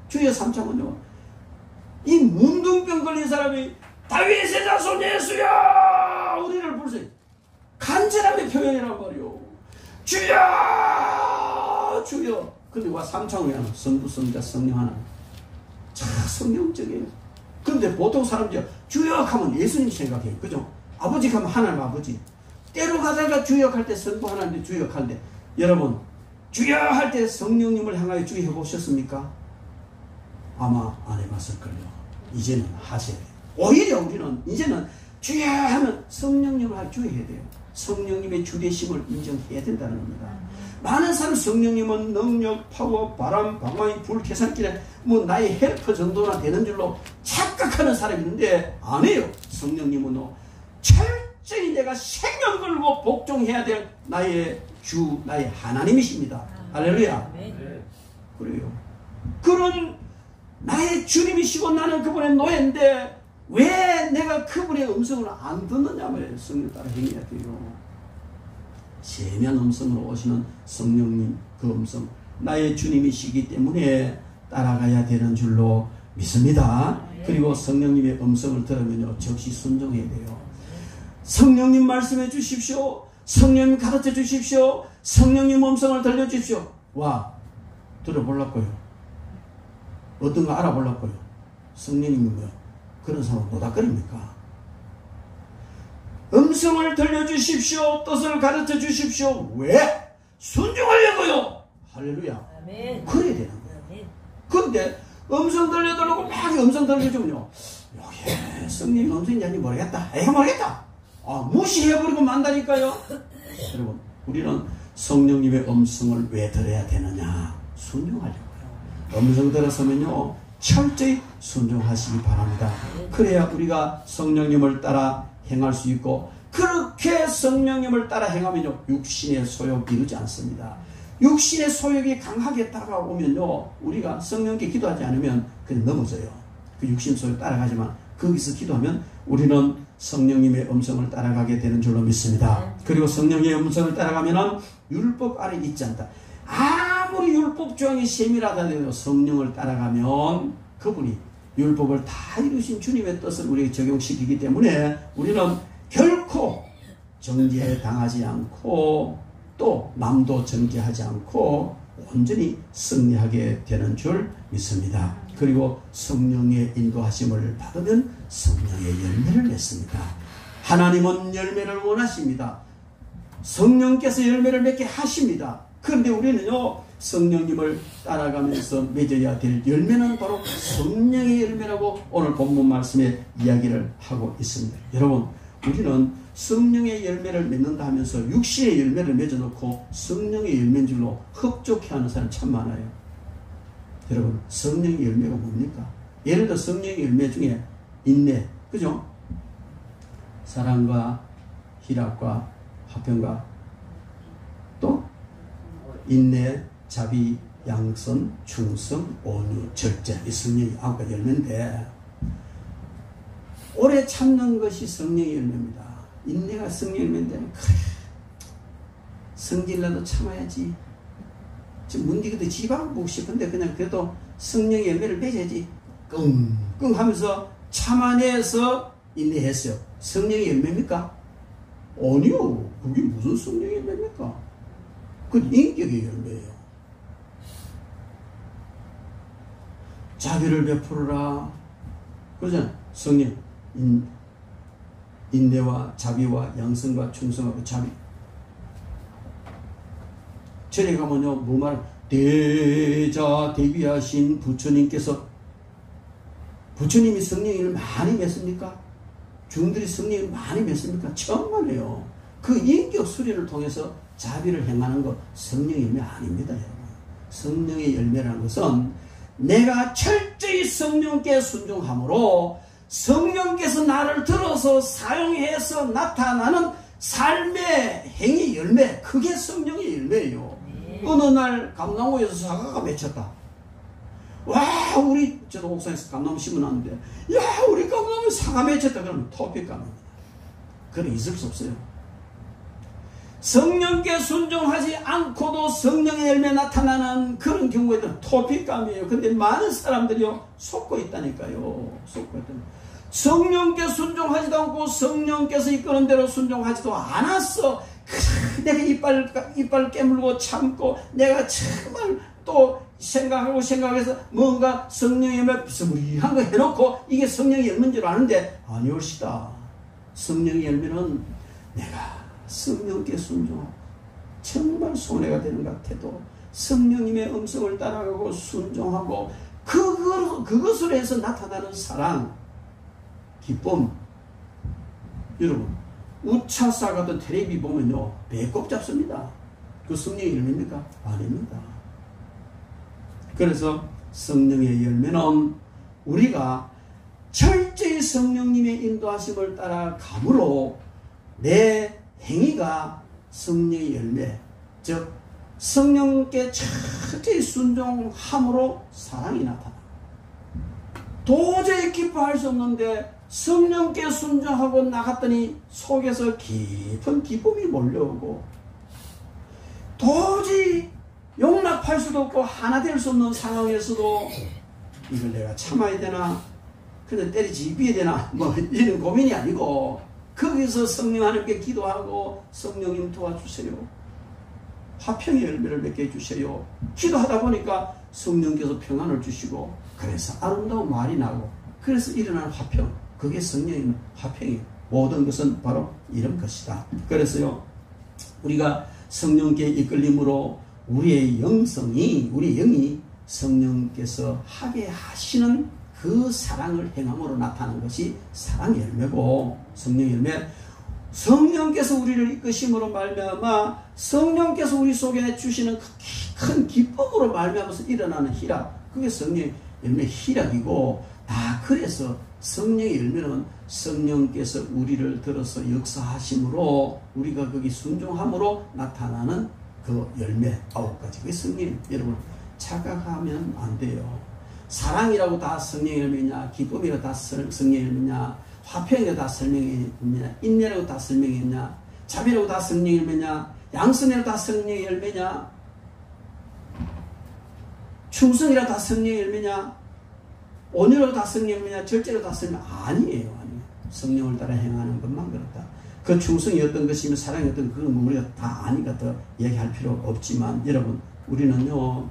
주의 3창은요, 이 문둥병 걸린 사람이 다윗의 자손 예수야! 우리를 부르세요. 간절함의 표현이란 말이요. 주여! 주여! 근데 와 3창을 하나? 성부, 성자, 성령 하나. 참 성령적이에요. 근데 보통 사람들이 주여 하면 예수님 생각해요. 그죠? 아버지 하면 하나님 아버지. 때로 가다가 주여 할 때 성부 하나님인데 주여 할 때, 여러분, 주여 할 때 성령님을 향하여 주여 해보셨습니까? 아마 안 해봤을걸요. 이제는 하세요. 오히려 우리는 이제는 주여 하면 성령님을 주여 해야 돼요. 성령님의 주되심을 인정해야 된다는 겁니다. 많은 사람 성령님은 능력, 파워, 바람, 방망이, 불, 계산기에 뭐 나의 헬퍼 정도나 되는 줄로 착각하는 사람이 있는데 아니에요. 성령님은 철저히 내가 생명 걸고 복종해야 될 나의 주, 나의 하나님이십니다. 할렐루야. 그래요. 그런 나의 주님이시고 나는 그분의 노예인데 왜 내가 그분의 음성을 안 듣느냐 말이에요. 성령 따라 행해야 돼요. 세미한 음성으로 오시는 성령님 그 음성, 나의 주님이시기 때문에 따라가야 되는 줄로 믿습니다. 그리고 성령님의 음성을 들으면요, 즉시 순종해야 돼요. 성령님 말씀해 주십시오. 성령님 가르쳐 주십시오. 성령님 음성을 들려주십시오. 와, 들어보려고요. 어떤 거 알아보려고요. 성령님이 뭐요? 그런 사람 노닥거립니까? 음성을 들려주십시오. 뜻을 가르쳐 주십시오. 왜? 순종하려고요. 할렐루야. 아멘. 그래야 되는 거예요. 그런데 음성 들려달라고 막 음성 들려주면요, 이게 성령님 음성인지 아닌지 모르겠다. 에이, 모르겠다. 무시해버리고 만다니까요. 여러분, 우리는 성령님의 음성을 왜 들어야 되느냐? 순종하려고요. 음성 들었으면요, 철저히 순종하시기 바랍니다. 그래야 우리가 성령님을 따라 행할 수 있고, 그렇게 성령님을 따라 행하면요, 육신의 소욕이 이루지 않습니다. 육신의 소욕이 강하게 다가오면요, 우리가 성령께 기도하지 않으면 그냥 넘어져요. 그 육신 소욕 따라가지만 거기서 기도하면 우리는 성령님의 음성을 따라가게 되는 줄로 믿습니다. 그리고 성령의 음성을 따라가면은 율법 아래 있지 않다. 아무리 율법 조항이 세밀하다 해도 성령을 따라가면 그분이 율법을 다 이루신 주님의 뜻을 우리에게 적용시키기 때문에 우리는 결코 정죄당하지 않고 또 남도 정죄하지 않고 온전히 승리하게 되는 줄 믿습니다. 그리고 성령의 인도하심을 받으면 성령의 열매를 맺습니다. 하나님은 열매를 원하십니다. 성령께서 열매를 맺게 하십니다. 그런데 우리는요, 성령님을 따라가면서 맺어야 될 열매는 바로 성령의 열매라고 오늘 본문 말씀에 이야기를 하고 있습니다. 여러분, 우리는 성령의 열매를 맺는다 하면서 육신의 열매를 맺어놓고 성령의 열매인 줄로 흡족해하는 사람 참 많아요. 여러분, 성령의 열매가 뭡니까? 예를 들어 성령의 열매 중에 인내, 그죠? 사랑과 희락과 화평과 또 인내, 자비, 양선, 충성, 온유, 절제. 이 성령이 9가지 열매인데 오래 참는 것이 성령의 열매입니다. 인내가 성령의 열매인데 그래 성질나도 참아야지. 지금 문디기도 지방 보고 싶은데 그냥 그래도 성령의 열매를 맺어야지. 끙끙 하면서 참아내서 인내했어요. 성령의 열매입니까? 아니요. 그게 무슨 성령의 열매입니까? 그건 인격의 열매예요. 자비를 베풀어라. 그러잖아요. 성령 인내와 자비와 양성과 충성하고 자비. 절에 가면요, 뭐 말, 대자 대비하신 부처님께서, 부처님이 성령을 많이 맺습니까? 중들이 성령을 많이 맺습니까? 정말이에요. 그 인격 수리를 통해서 자비를 행하는 것, 성령의 열매 아닙니다, 여러분. 성령의 열매라는 것은 내가 철저히 성령께 순종함으로 성령께서 나를 들어서 사용해서 나타나는 삶의 행위 열매, 그게 성령의 열매예요. 어느 날 감나무에서 사과가 맺혔다. 와, 우리 저도 옥상에서 감나무 심어놨는데, 야, 우리 감나무에 사과 맺혔다. 그러면 토픽감입니다. 그건 있을 수 없어요. 성령께 순종하지 않고도 성령의 열매 나타나는 그런 경우에는 토픽감이에요. 근데 많은 사람들이요, 속고 있다니까요. 속고 있다니까. 성령께 순종하지도 않고 성령께서 이끄는 대로 순종하지도 않았어. 내가 이빨 깨물고 참고 내가 정말 또 생각해서 뭔가 성령의 열매 비스무리한 거 해놓고 이게 성령의 열매인 줄 아는데 아니올시다. 성령의 열매는 내가 성령께 순종하고 정말 손해가 되는 것 같아도 성령님의 음성을 따라가고 순종하고 그것으로 해서 나타나는 사랑, 기쁨. 여러분, 우차사 같은 텔레비 보면요, 배꼽 잡습니다. 그 성령의 열매입니까? 아닙니다. 그래서 성령의 열매는 우리가 철저히 성령님의 인도하심을 따라감으로 내 행위가 성령의 열매, 즉 성령께 철저히 순종함으로 사랑이 나타나. 도저히 기뻐할 수 없는데 성령께 순종하고 나갔더니 속에서 깊은 기쁨이 몰려오고 도저히 용납할 수도 없고 하나 될 수 없는 상황에서도 이걸 내가 참아야 되나, 그냥 때리지 입어야 되나, 뭐 이런 고민이 아니고 거기서 성령 하나님께 기도하고 성령님 도와주세요. 화평의 열매를 맺게 해주세요. 기도하다 보니까 성령께서 평안을 주시고 그래서 아름다운 말이 나고 그래서 일어나는 화평, 그게 성령의 화평이에요. 모든 것은 바로 이런 것이다. 그래서요, 우리가 성령께 이끌림으로 우리의 영성이, 우리의 영이 성령께서 하게 하시는 그 사랑을 행함으로 나타나는 것이 사랑의 열매고, 성령의 열매, 성령께서 우리를 이끄심으로 말미암아 성령께서 우리 속에 주시는 큰 기쁨으로 말미암아서 일어나는 희락, 그게 성령의 열매 희락이고, 그래서 성령의 열매는 성령께서 우리를 들어서 역사하심으로 우리가 거기 순종함으로 나타나는 그 열매 9가지, 그게 성령. 여러분 착각하면 안 돼요. 사랑이라고 다 성령의 열매냐, 기쁨이라고 다 성령의 열매냐, 화평이라고 다 성령의 열매냐, 인내라고 다 성령의 열매냐, 자비라고 다 성령의 열매냐, 양선이라고 다 성령의 열매냐, 충성이라고 다 성령의 열매냐, 온유라고 다 성령의 열매냐, 절제라고 다 성령. 아니에요. 성령을 따라 행하는 것만 그렇다. 그 충성이 어떤 것이며 사랑이 어떤, 그건 우리가 다 아니까 더 얘기할 필요 없지만, 여러분 우리는요,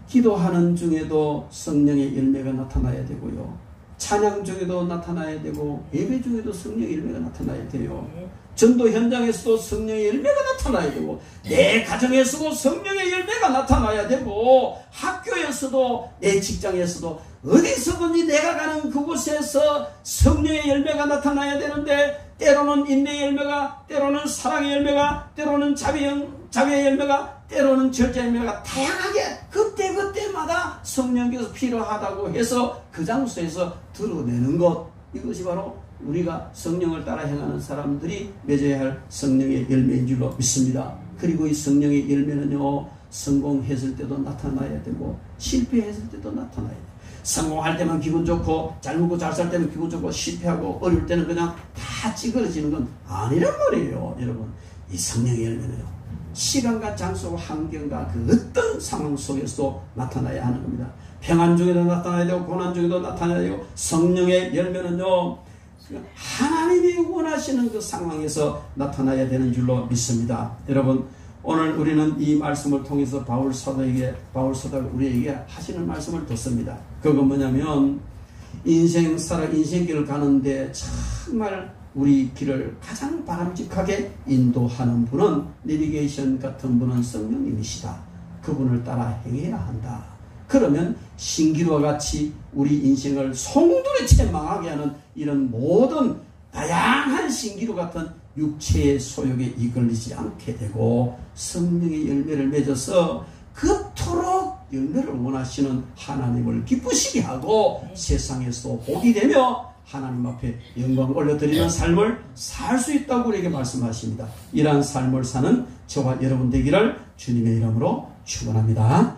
기도하는 중에도 성령의 열매가 나타나야 되고요, 찬양 중에도 나타나야 되고, 예배 중에도 성령의 열매가 나타나야 돼요. 전도 현장에서도 성령의 열매가 나타나야 되고, 내 가정에서도 성령의 열매가 나타나야 되고, 학교에서도, 내 직장에서도, 어디서든지 내가 가는 그곳에서 성령의 열매가 나타나야 되는데, 때로는 인내의 열매가, 때로는 사랑의 열매가, 때로는 자비의 열매가, 때로는 절제의 열매가 다양하게 그때그때마다 성령께서 필요하다고 해서 그 장소에서 드러내는 것, 이것이 바로 우리가 성령을 따라 행하는 사람들이 맺어야 할 성령의 열매인 줄로 믿습니다. 그리고 이 성령의 열매는요, 성공했을 때도 나타나야 되고 실패했을 때도 나타나야 돼요. 성공할 때만 기분 좋고 잘 먹고 잘 살 때만 기분 좋고 실패하고 어려울 때는 그냥 다 찌그러지는 건 아니란 말이에요. 여러분, 이 성령의 열매는요, 시간과 장소와 환경과 그 어떤 상황 속에서도 나타나야 하는 겁니다. 평안 중에도 나타나야 되고 고난 중에도 나타나야 되고, 성령의 열매는요, 하나님이 원하시는 그 상황에서 나타나야 되는 줄로 믿습니다. 여러분, 오늘 우리는 이 말씀을 통해서 바울 사도가 우리에게 하시는 말씀을 듣습니다. 그건 뭐냐면, 인생길을 가는데 정말 우리 길을 가장 바람직하게 인도하는 분은, 내비게이션 같은 분은 성령님이시다. 그분을 따라 행해야 한다. 그러면 신기루와 같이 우리 인생을 송두리째 망하게 하는 이런 모든 다양한 신기루 같은 육체의 소욕에 이끌리지 않게 되고, 성령의 열매를 맺어서 그토록 열매를 원하시는 하나님을 기쁘시게 하고 세상에서 복이 되며 하나님 앞에 영광 올려드리는 삶을 살 수 있다고 우리에게 말씀하십니다. 이러한 삶을 사는 저와 여러분 되기를 주님의 이름으로 축원합니다.